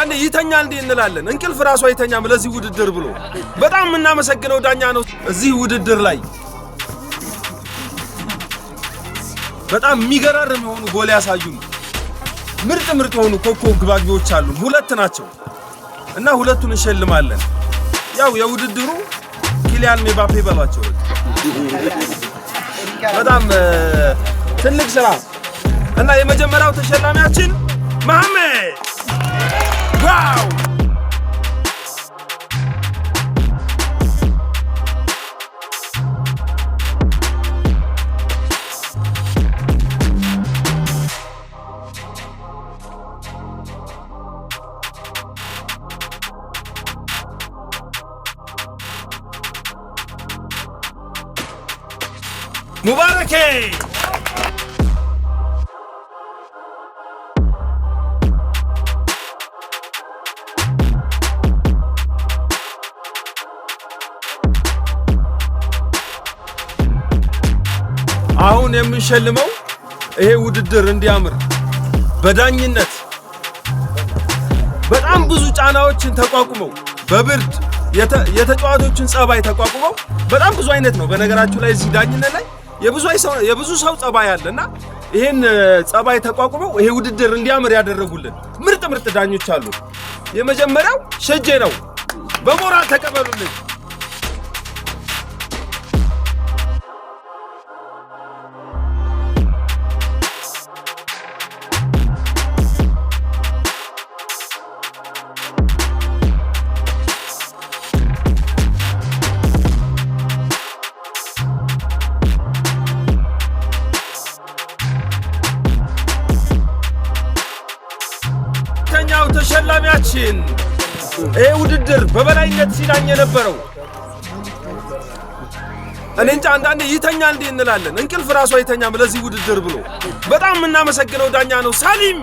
አንዳንዴ ይተኛል እንዴ እንላለን እንቅልፍ ራሱ አይተኛም ለዚህ ውድድር ብሎ በጣም እናመሰግነው ዳኛ ነው እዚህ ውድድር ላይ በጣም የሚገራርም የሆኑ ጎል ያሳዩን ምርጥ የሆኑ ኮከብ ግባጊዎች አሉ ሁለት ናቸው እና ሁለቱን እንሸልማለን ያው የውድድሩ ኪሊያን ምባፔ ባላቸው በጣም ትልቅ ስራ እና የመጀመሪያው ተሸላሚያችን መሐመድ ዋው ሙባረኬ አሁን የምንሸልመው ይሄ ውድድር እንዲያምር በዳኝነት በጣም ብዙ ጫናዎችን ተቋቁመው በብርድ የተጫዋቾችን ጸባይ ተቋቁመው በጣም ብዙ አይነት ነው በነገራችሁ ላይ እዚህ ዳኝነት ላይ የብዙ ሰው ጸባይ አለና ይሄን ጸባይ ተቋቁመው ይሄ ውድድር እንዲያምር ያደረጉልን ምርጥ ዳኞች አሉ የመጀመሪያው ሸጄ ነው በሞራል ተቀበሉልኝ ተሸላሚያችን ይሄ ውድድር በበላይነት ሲዳኝ የነበረው እኔ እንጃ አንዳንዴ ይተኛል እንዴ እንላለን እንቅልፍ ራሱ አይተኛም ለዚህ ውድድር ብሎ በጣም እናመሰግነው ዳኛ ነው ሳሊም